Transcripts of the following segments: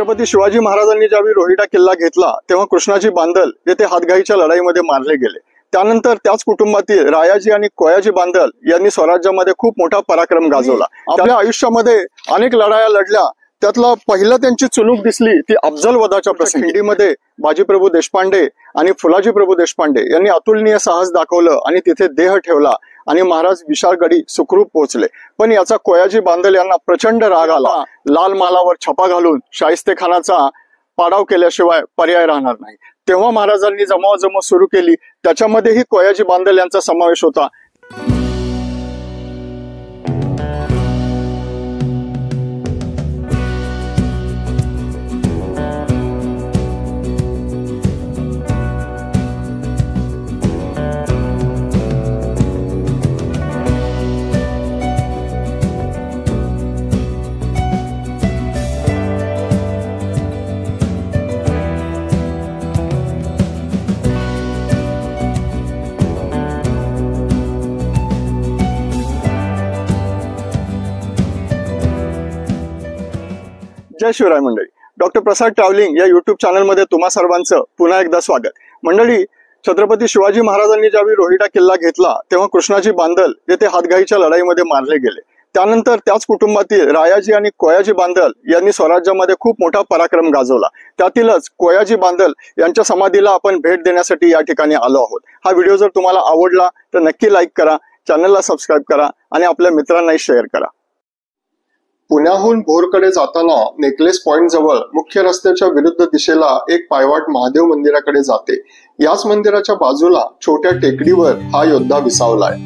छत्रपती शिवाजी महाराजांनी ज्यावेळी रोहिडा किल्ला घेतला तेव्हा कृष्णाजी बांदल येथे हातगाईच्या लढाईमध्ये मारले गेले। त्यानंतर त्याच कुटुंबातील रायाजी आणि कोयाजी बांदल यांनी स्वराज्यामध्ये खूप मोठा पराक्रम गाजवला। आपल्या आयुष्यामध्ये अनेक लढाया लढल्या, त्यातला पहिला त्यांची चुणूक दिसली ती अफजल वधाच्या प्रसंगीमध्ये बाजीप्रभू देशपांडे आणि फुलाजी प्रभू देशपांडे यांनी अतुलनीय साहस दाखवलं आणि तिथे देह ठेवला आणि महाराज विशाळगडी सुखरूप पोहोचले। पण याचा कोयाजी बांदल यांना प्रचंड राग आला। लाल महालावर छापा घालून शाहिस्तेखानाचा पाडाव केल्याशिवाय पर्याय राहणार नाही। तेव्हा महाराजांनी जमावाजमव सुरू केली, त्याच्यामध्येही कोयाजी बांदल यांचा समावेश होता। जय शिवराय मंडळी, डॉक्टर प्रसाद ट्रॅव्हलिंग या युट्यूब चॅनल मध्ये तुम्हा सर्वांचं पुन्हा एकदा स्वागत। मंडळी, छत्रपती शिवाजी महाराजांनी ज्यावेळी रोहिडा किल्ला घेतला तेव्हा कृष्णाजी बांदल येथे हातगाईच्या लढाईमध्ये मारले गेले। त्यानंतर त्याच कुटुंबातील रायाजी आणि कोयाजी बांदल यांनी स्वराज्यामध्ये खूप मोठा पराक्रम गाजवला। त्यातीलच कोयाजी बांदल यांच्या समाधीला आपण भेट देण्यासाठी या ठिकाणी आलो आहोत। हा व्हिडिओ जर तुम्हाला आवडला तर नक्की लाईक करा, चॅनलला सबस्क्राईब करा आणि आपल्या मित्रांनाही शेअर करा। पुण्याहून भोरकडे जाताना नेकलेस पॉइंट जवळ मुख्य रस्त्याच्या विरुद्ध दिशेला एक पायवाट महादेव मंदिराकडे जाते। याच मंदिराच्या बाजूला छोट्या टेकडीवर हा योद्धा विसावलाय।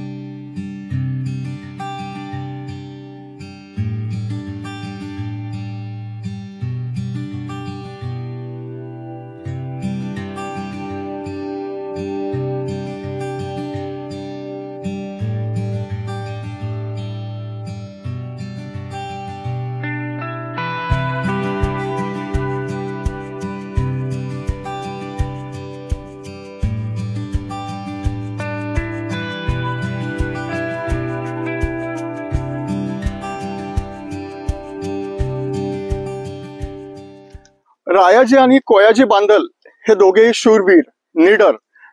रायाजी आणि कोयाजी बांदल हे दोघेही शूरवीर, निडर।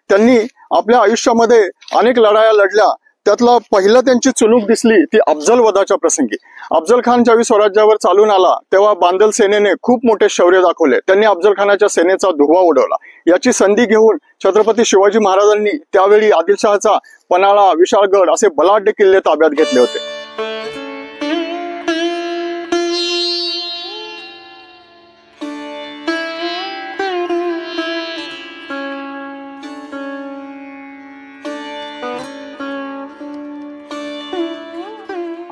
त्यांनी आपल्या आयुष्यामध्ये अनेक लढाया लढल्या, त्यातला पहिला त्यांची चुणूक दिसली ती अफजल वधाच्या प्रसंगी। अफजल खान ज्यावेळी स्वराज्यावर चालून आला तेव्हा बांदल सेनेने खूप मोठे शौर्य दाखवले। त्यांनी अफजल खानाच्या सेनेचा धुव्वा उडवला। याची संधी घेऊन छत्रपती शिवाजी महाराजांनी त्यावेळी आदिलशहाचा पन्हाळा, विशाळगड असे बलाढ्य किल्ले ताब्यात घेतले होते।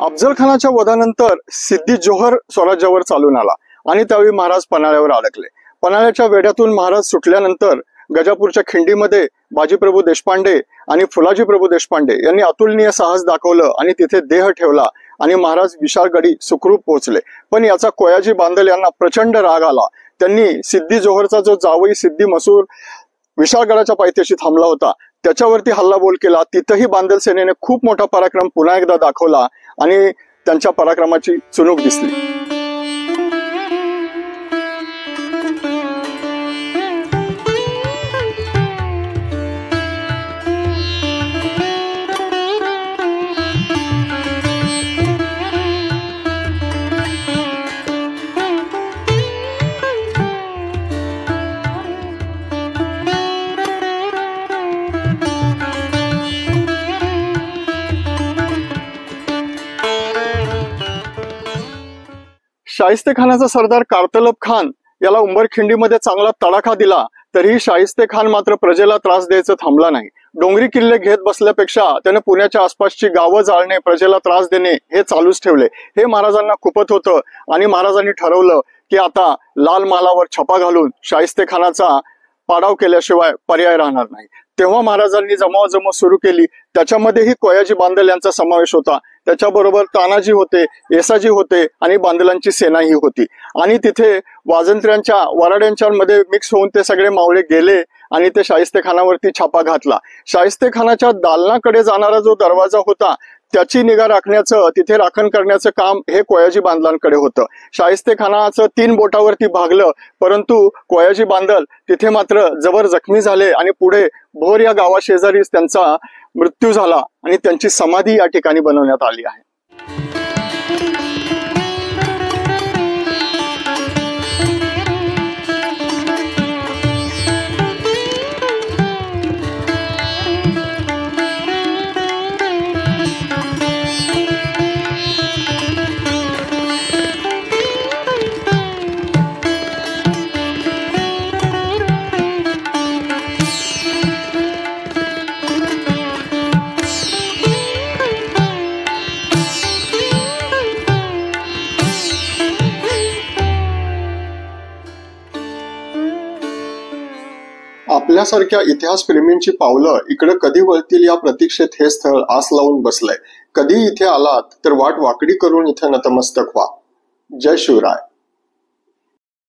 अफजल खानाच्या वधानंतर सिद्दी जोहर स्वराज्यावर चालून आला आणि त्यावेळी महाराज पन्हाळ्यावर अडकले। पन्हाळ्याच्या वेढ्यातून महाराज सुटल्यानंतर गजापूरच्या खिंडीमध्ये बाजीप्रभू देशपांडे आणि फुलाजी प्रभू देशपांडे यांनी अतुलनीय साहस दाखवलं आणि तिथे देह ठेवला आणि महाराज विशाळगडी सुखरूप पोहोचले। पण याचा कोयाजी बांदल यांना प्रचंड राग आला। त्यांनी सिद्दी जोहरचा जो जावई सिद्दी मसूर विशाळगडाच्या पायथ्याशी थांबला होता त्याच्यावरती हल्लाबोल केला। तिथंही बांदल सेनेने खूप मोठा पराक्रम पुन्हा एकदा दाखवला आणि त्यांच्या पराक्रमाची चुणूक दिसली। शाहिस्तेखानाचा सरदार कारतलब खान याला उंबरखिंडीमध्ये चांगला तडाखा दिला, तरीही शाहिस्तेखान मात्र प्रजेला त्रास द्यायचं थांबला नाही। डोंगरी किल्ले घेत बसल्यापेक्षा त्याने पुण्याच्या आसपासची गावं जाळणे, प्रजेला त्रास देणे हे चालूच ठेवले। हे महाराजांना खुपत होतं आणि महाराजांनी ठरवलं की आता लाल महालावर छापा घालून शाहिस्तेखानाचा पाडाव केल्याशिवाय पर्याय राहणार नाही। तेव्हा महाराजांनी जमावाजमव सुरू केली, त्याच्यामध्येही कोयाजी बांदल यांचा समावेश होता। त्याच्याबरोबर तानाजी होते, येसाजी होते आणि बांदलांची सेनाही होती। आणि तिथे वाजंत्र्यांच्या वराड्यांच्या मिक्स होऊन ते सगळे मावळे गेले आणि ते शाहिस्तेखानावरती छापा घातला। शाहिस्तेखानाच्या दालनाकडे जाणारा जो दरवाजा होता त्याची निगा राखण्याचं, तिथे राखण करण्याचं काम हे कोयाजी बांधलांकडे होतं. शाहिस्तेखानाचं 3 बोटावरती भागलं, परंतु कोयाजी बांधल तिथे मात्र जबर जखमी झाले आणि पुढे भोर या गावाशेजारीच त्यांचा मृत्यू झाला आणि त्यांची समाधी या ठिकाणी बनवण्यात आली आहे. आपल्यासारख्या इतिहासप्रेमींची पावलं इकडे कधी वळतील या प्रतीक्षेत हे स्थळ आस लावून बसलंय. कधी इथे आलात तर वाट वाकडी करून इथे नतमस्तक व्हा. जय शिवराय.